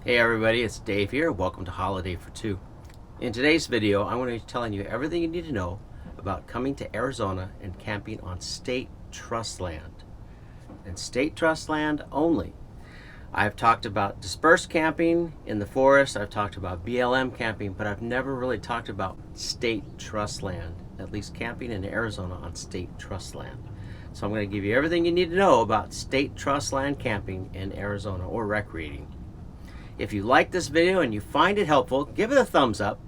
Hey everybody, it's Dave here. Welcome to Holiday for Two. In today's video, I'm going to be telling you everything you need to know about coming to Arizona and camping on state trust land. And state trust land only. I've talked about dispersed camping in the forest, I've talked about BLM camping, but I've never really talked about state trust land, at least camping in Arizona on state trust land. So I'm going to give you everything you need to know about state trust land camping in Arizona or recreating. If you like this video and you find it helpful, give it a thumbs up,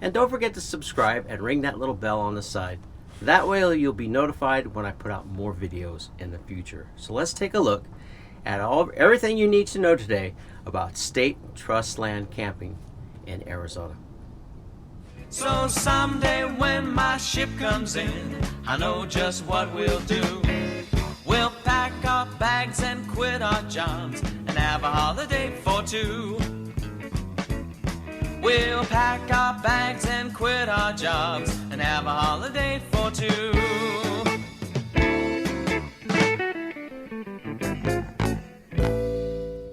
and don't forget to subscribe and ring that little bell on the side. That way you'll be notified when I put out more videos in the future. So let's take a look at everything you need to know today about state trust land camping in Arizona. So someday when my ship comes in, I know just what we'll do. We'll pack our bags and quit our jobs and have a holiday for two. We'll pack our bags and quit our jobs and have a holiday for two.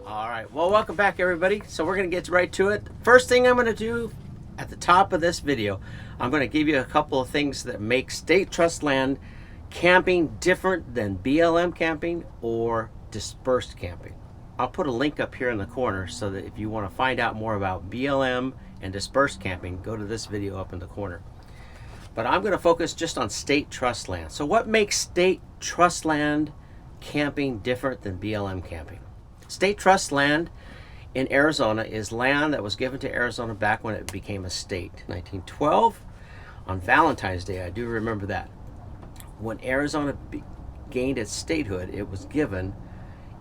All right, well, welcome back everybody. So we're going to get right to it. First thing I'm going to do at the top of this video, I'm going to give you a couple of things that make state trust land camping different than BLM camping or dispersed camping. I'll put a link up here in the corner so that if you want to find out more about BLM and dispersed camping, go to this video up in the corner. But I'm going to focus just on state trust land. So what makes state trust land camping different than BLM camping? State trust land in Arizona is land that was given to Arizona back when it became a state. 1912, on Valentine's Day, I do remember that. When Arizona gained its statehood, it was given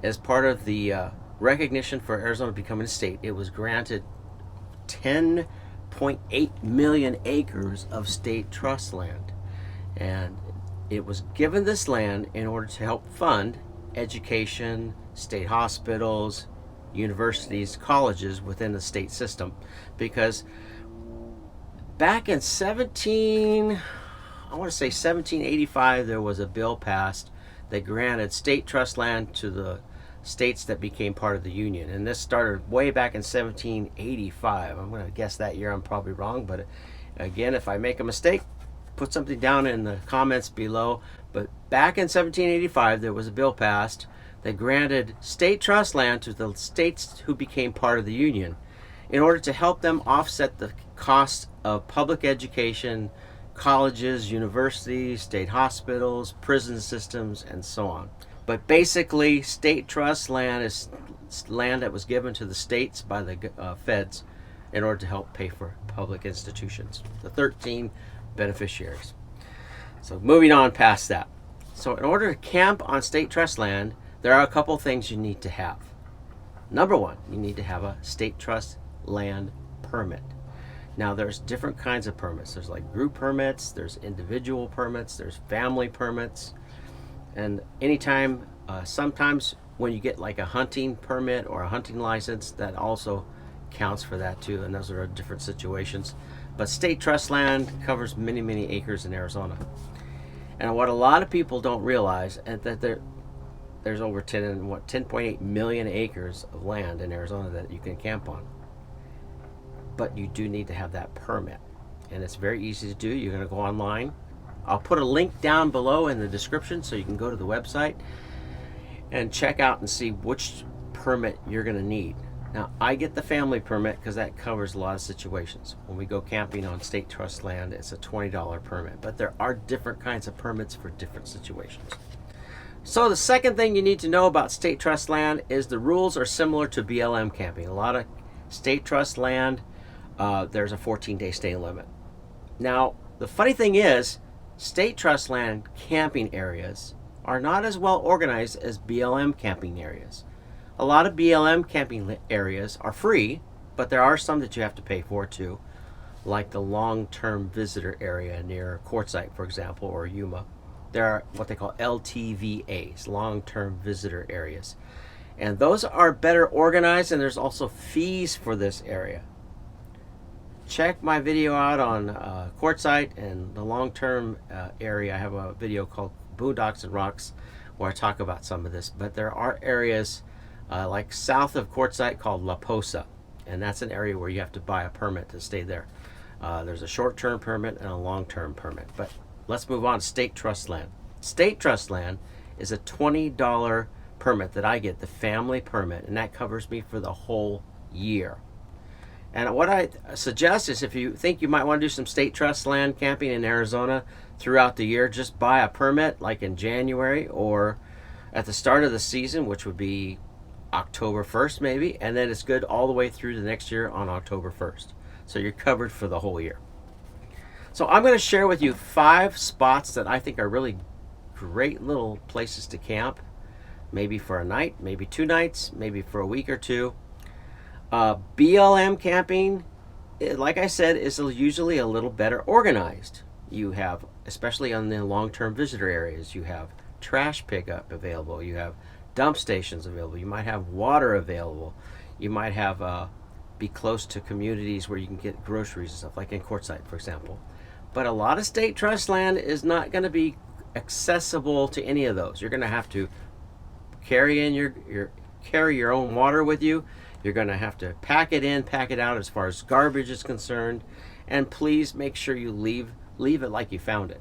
as part of the recognition for Arizona becoming a state. It was granted 10.8 million acres of state trust land. And it was given this land in order to help fund education, state hospitals, universities, colleges within the state system. Because back in 1785, there was a bill passed that granted state trust land to the states that became part of the Union. And this started way back in 1785. I'm going to guess that year. I'm probably wrong. But again, if I make a mistake, put something down in the comments below. But back in 1785, there was a bill passed that granted state trust land to the states who became part of the Union in order to help them offset the cost of public education, colleges, universities, state hospitals, prison systems, and so on. But basically, state trust land is land that was given to the states by the feds in order to help pay for public institutions, the 13 beneficiaries. So moving on past that. So in order to camp on state trust land, there are a couple things you need to have. Number one, you need to have a state trust land permit. Now there's different kinds of permits. There's like group permits, there's individual permits, there's family permits. And anytime, sometimes when you get like a hunting permit or a hunting license, that also counts for that too. And those are different situations. But state trust land covers many, many acres in Arizona. And what a lot of people don't realize is that there's over 10.8 million acres of land in Arizona that you can camp on. But you do need to have that permit, and it's very easy to do. You're going to go online. I'll put a link down below in the description so you can go to the website and check out and see which permit you're going to need. Now, I get the family permit because that covers a lot of situations. When we go camping on state trust land, it's a $20 permit, but there are different kinds of permits for different situations. So the second thing you need to know about state trust land is the rules are similar to BLM camping. A lot of state trust land, there's a 14-day stay limit. Now, the funny thing is, state trust land camping areas are not as well organized as BLM camping areas. A lot of BLM camping areas are free, but there are some that you have to pay for too, like the long-term visitor area near Quartzsite, for example, or Yuma. There are what they call LTVAs, long-term visitor areas. And those are better organized, and there's also fees for this area. Check my video out on Quartzsite and the long-term area. I have a video called Boondocks and Rocks where I talk about some of this. But there are areas like south of Quartzsite called La Posa. and that's an area where you have to buy a permit to stay there. There's a short-term permit and a long-term permit. But let's move on to state trust land. State trust land is a $20 permit that I get, the family permit, and that covers me for the whole year. And what I suggest is, if you think you might want to do some state trust land camping in Arizona throughout the year, just buy a permit like in January or at the start of the season, which would be October 1st maybe, and then it's good all the way through the next year on October 1st. So you're covered for the whole year. So I'm going to share with you 5 spots that I think are really great little places to camp, maybe for a night, maybe 2 nights, maybe for a week or 2. BLM camping, like I said, is usually a little better organized. You have, especially on the long-term visitor areas, you have trash pickup available, you have dump stations available, you might have water available, you might have be close to communities where you can get groceries and stuff, like in Quartzsite, for example. But a lot of state trust land is not going to be accessible to any of those. You're going to have to carry your own water with you. You're going to have to pack it in, pack it out as far as garbage is concerned, and please make sure you leave it like you found it.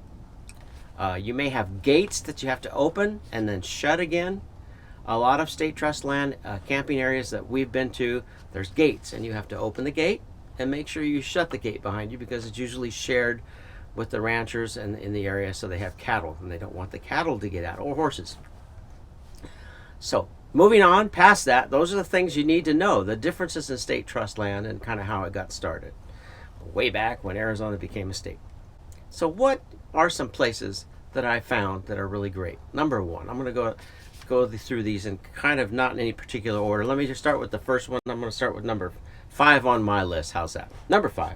You may have gates that you have to open and then shut again. A lot of state trust land camping areas that we've been to, there's gates, and you have to open the gate and make sure you shut the gate behind you, because it's usually shared with the ranchers and in the area, so they have cattle and they don't want the cattle to get out, or horses. So moving on past that, those are the things you need to know, the differences in state trust land and kind of how it got started way back when Arizona became a state. So what are some places that I found that are really great? Number 1, I'm going to go through these in kind of not in any particular order. Let me just start with the first one. I'm going to start with number 5 on my list. How's that? Number 5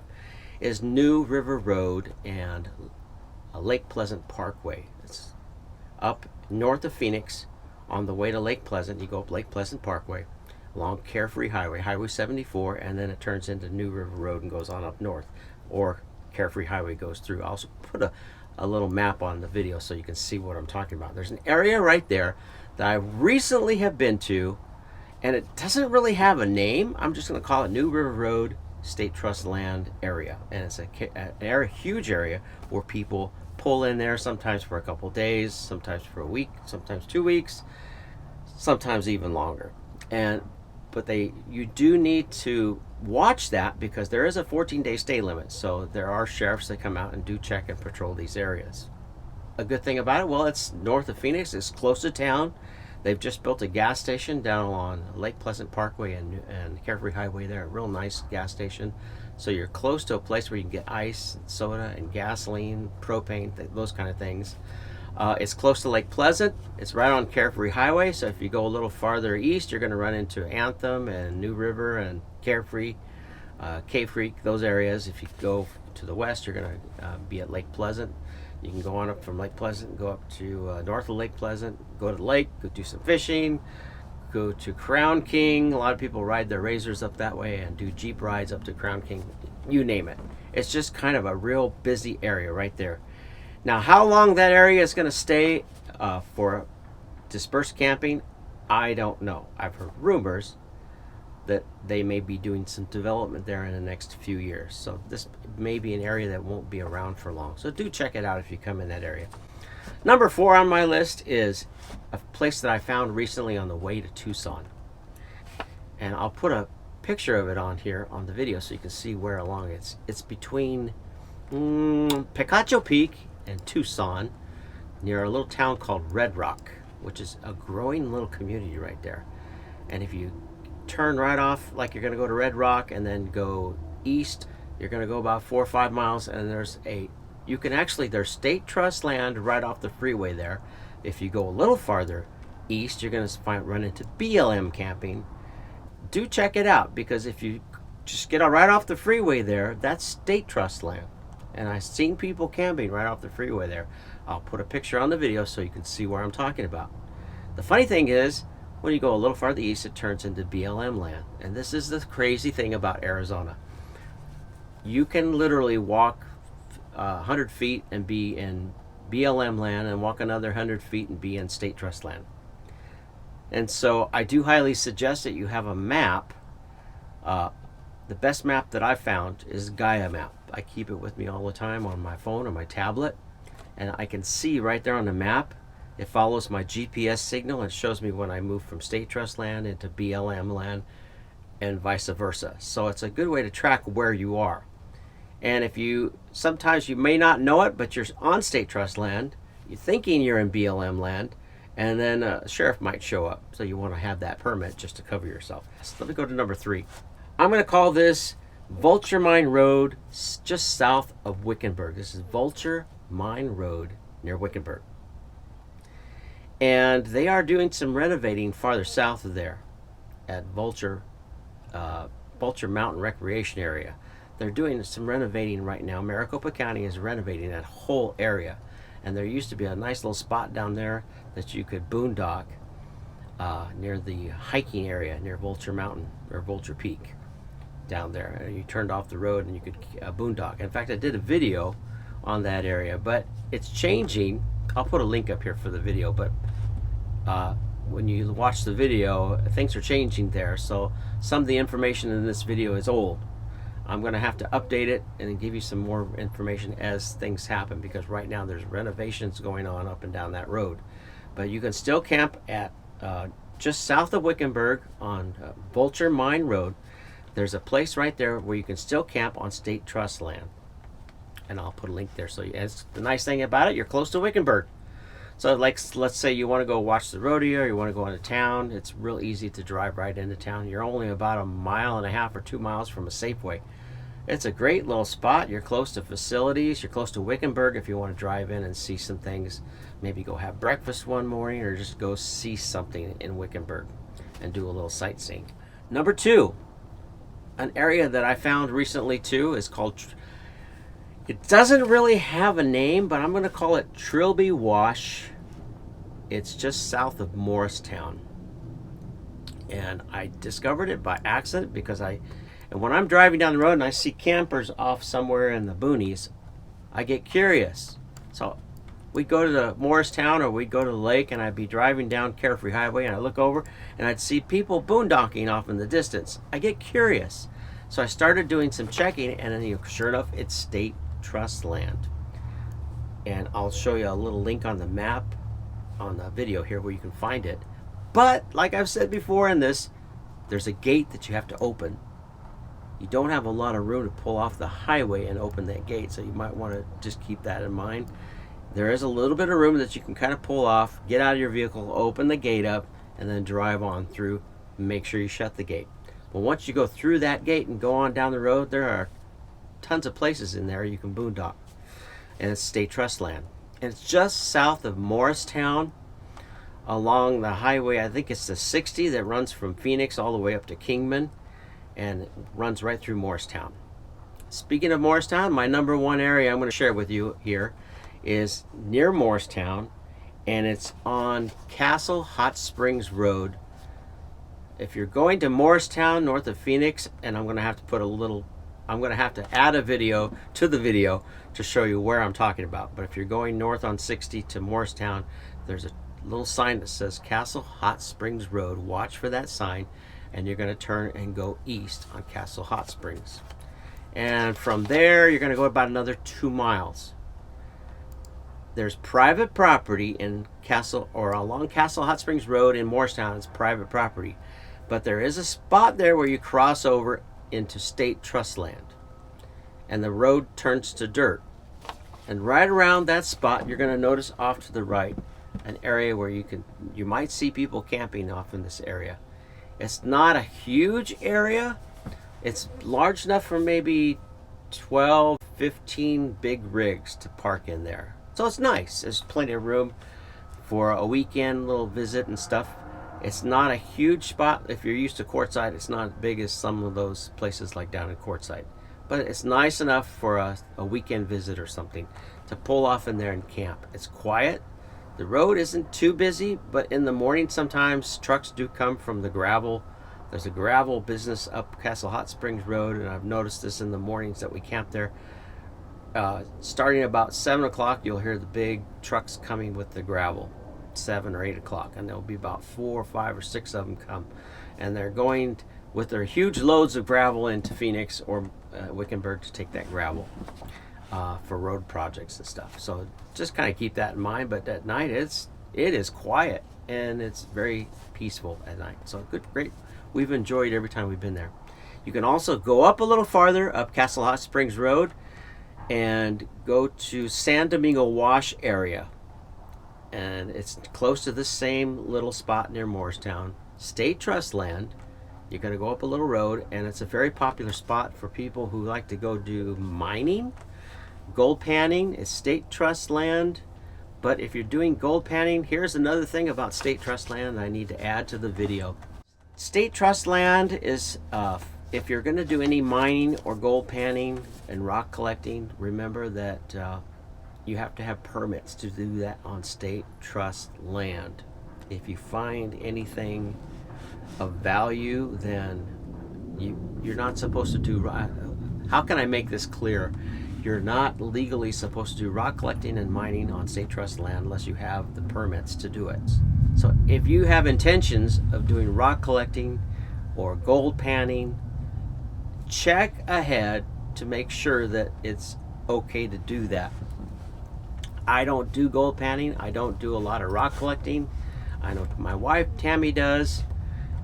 is New River Road and Lake Pleasant Parkway. It's up north of Phoenix. On the way to Lake Pleasant, you go up Lake Pleasant Parkway along Carefree Highway, Highway 74, and then it turns into New River Road and goes on up north, or Carefree Highway goes through. I'll also put a little map on the video so you can see what I'm talking about. There's an area right there that I recently have been to, and it doesn't really have a name. I'm just going to call it New River Road State Trust Land area, and it's a huge area where people pull in there, sometimes for a couple days, sometimes for a week, sometimes 2 weeks, sometimes even longer. But you do need to watch that, because there is a 14-day stay limit. So there are sheriffs that come out and do check and patrol these areas. A good thing about it, well, it's north of Phoenix, it's close to town. They've just built a gas station down on Lake Pleasant Parkway and Carefree Highway there, a real nice gas station. So you're close to a place where you can get ice, and soda, and gasoline, propane, those kind of things. It's close to Lake Pleasant. It's right on Carefree Highway, so if you go a little farther east, you're going to run into Anthem and New River and Carefree, Cave Creek, those areas. If you go to the west, you're going to be at Lake Pleasant. You can go on up from Lake Pleasant, go up to north of Lake Pleasant, go to the lake, go do some fishing, go to Crown King. A lot of people ride their razors up that way and do Jeep rides up to Crown King. You name it. It's just kind of a real busy area right there. Now, how long that area is going to stay for dispersed camping, I don't know. I've heard rumors that they may be doing some development there in the next few years. So this may be an area that won't be around for long. So do check it out if you come in that area. Number 4 on my list is a place that I found recently on the way to Tucson. And I'll put a picture of it on here on the video so you can see where along it's between Picacho Peak and Tucson, near a little town called Red Rock, which is a growing little community right there. And if you turn right off like you're going to go to Red Rock and then go east, you're going to go about 4 or 5 miles, and there's state trust land right off the freeway there. If you go a little farther east, you're going to run into BLM camping. Do check it out, because if you just get right off the freeway there, that's state trust land. And I've seen people camping right off the freeway there. I'll put a picture on the video so you can see where I'm talking about. The funny thing is, when you go a little farther east, it turns into BLM land. And this is the crazy thing about Arizona. You can literally walk 100 feet and be in BLM land, and walk another 100 feet and be in state trust land. And so I do highly suggest that you have a map the best map that I found is Gaia Map. I keep it with me all the time on my phone or my tablet, and I can see right there on the map. It follows my GPS signal and shows me when I move from state trust land into BLM land and vice versa. So it's a good way to track where you are. And if you, sometimes you may not know it, but you're on state trust land, you're thinking you're in BLM land, and then a sheriff might show up. So you want to have that permit just to cover yourself. So let me go to number 3. I'm going to call this Vulture Mine Road, just south of Wickenburg. This is Vulture Mine Road near Wickenburg. And they are doing some renovating farther south of there at Vulture Mountain Recreation Area. They're doing some renovating right now. Maricopa County is renovating that whole area. And there used to be a nice little spot down there that you could boondock near the hiking area near Vulture Mountain or Vulture Peak down there. And you turned off the road and you could boondock. In fact, I did a video on that area, but it's changing. I'll put a link up here for the video, but when you watch the video, things are changing there. So some of the information in this video is old. I'm going to have to update it and give you some more information as things happen, because right now there's renovations going on up and down that road. But you can still camp at just south of Wickenburg on Vulture Mine Road. There's a place right there where you can still camp on state trust land. And I'll put a link there. So it's the nice thing about it, you're close to Wickenburg. So like, let's say you want to go watch the rodeo, or you want to go into town. It's real easy to drive right into town. You're only about 1.5 miles or 2 miles from a Safeway. It's a great little spot. You're close to facilities. You're close to Wickenburg if you want to drive in and see some things. Maybe go have breakfast one morning, or just go see something in Wickenburg and do a little sightseeing. Number 2, an area that I found recently too is called, it doesn't really have a name, but I'm going to call it Trilby Wash. It's just south of Morristown. And I discovered it by accident because and when I'm driving down the road and I see campers off somewhere in the boonies, I get curious. So we'd go to the Morristown, or we'd go to the lake, and I'd be driving down Carefree Highway, and I look over and I'd see people boondocking off in the distance. I get curious. So I started doing some checking, and then sure enough, it's state trust land. And I'll show you a little link on the map on the video here where you can find it. But like I've said before in this, there's a gate that you have to open. You don't have a lot of room to pull off the highway and open that gate, so you might want to just keep that in mind. There is a little bit of room that you can kind of pull off, get out of your vehicle, open the gate up, and then drive on through. Make sure you shut the gate. But once you go through that gate and go on down the road, there are tons of places in there you can boondock. And it's state trust land. And it's just south of Morristown along the highway. I think it's the 60 that runs from Phoenix all the way up to Kingman, and it runs right through Morristown. Speaking of Morristown, my number 1 area I'm going to share with you here is near Morristown, and it's on Castle Hot Springs Road. If you're going to Morristown north of Phoenix, and I'm going to have to add a video to the video to show you where I'm talking about. But if you're going north on 60 to Morristown, there's a little sign that says Castle Hot Springs Road. Watch for that sign, and you're going to turn and go east on Castle Hot Springs. And from there, you're going to go about another 2 miles. There's private property in Castle, or along Castle Hot Springs Road in Morristown. It's private property. But there is a spot there where you cross over into state trust land, and the road turns to dirt. And right around that spot, you're going to notice off to the right an area where you might see people camping off in this area. It's not a huge area. It's large enough for maybe 12, 15 big rigs to park in there. So it's nice. There's plenty of room for a weekend little visit and stuff. It's not a huge spot. If you're used to Quartzsite, it's not as big as some of those places like down in Quartzsite. But it's nice enough for a weekend visit or something to pull off in there and camp. It's quiet. The road isn't too busy, but in the morning sometimes trucks do come from the gravel. There's a gravel business up Castle Hot Springs Road, and I've noticed this in the mornings that we camp there. Starting about 7 o'clock, you'll hear the big trucks coming with the gravel. 7 or 8 o'clock, and there'll be about 4 or 5 or 6 of them come, and they're going with their huge loads of gravel into Phoenix or Wickenburg to take that gravel for road projects and stuff. So just kind of keep that in mind. But at night, it is quiet and it's very peaceful at night. So great. We've enjoyed every time we've been there. You can also go up a little farther up Castle Hot Springs Road and go to San Domingo Wash area. And it's close to the same little spot near Morristown. State Trust land. You're going to go up a little road, and it's a very popular spot for people who like to go do mining. Gold panning is State Trust land. But if you're doing gold panning, here's another thing about State Trust land I need to add to the video. State Trust land is, if you're going to do any mining or gold panning and rock collecting, remember that you have to have permits to do that on State Trust land. If you find anything of value, then you're not supposed to do. How can I make this clear? You're not legally supposed to do rock collecting and mining on State Trust land unless you have the permits to do it. So if you have intentions of doing rock collecting or gold panning, check ahead to make sure that it's okay to do that. I don't do gold panning. I don't do a lot of rock collecting. I know my wife Tammy does.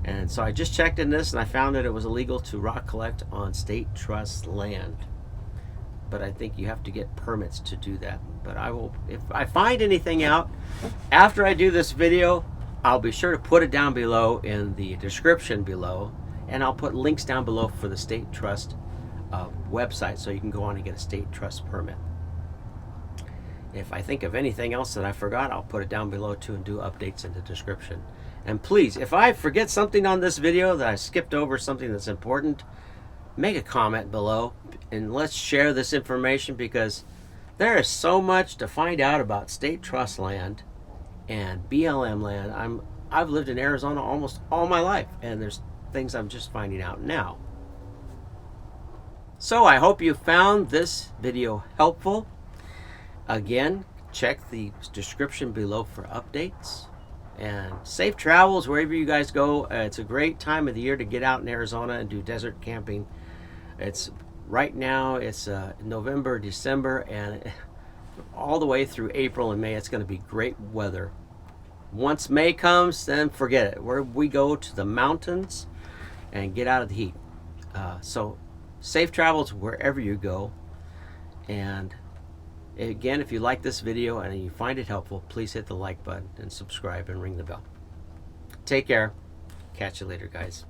And so I just checked in this and I found that it was illegal to rock collect on State Trust land. But I think you have to get permits to do that. But I will, if I find anything out after I do this video, I'll be sure to put it down below in the description below. And I'll put links down below for the State Trust website so you can go on and get a State Trust permit. If I think of anything else that I forgot, I'll put it down below too and do updates in the description. And please, if I forget something on this video that I skipped over, something that's important, make a comment below and let's share this information, because there is so much to find out about State Trust land and BLM land. I've lived in Arizona almost all my life, and there's things I'm just finding out now. So I hope you found this video helpful. Again, check the description below for updates, and safe travels wherever you guys go. It's a great time of the year to get out in Arizona and do desert camping. It's right now, it's November, December, and all the way through April and May, it's going to be great weather. Once May comes, then forget it. We go to the mountains and get out of the heat. So safe travels wherever you go. And again, if you like this video and you find it helpful, please hit the like button and subscribe and ring the bell. Take care. Catch you later, guys.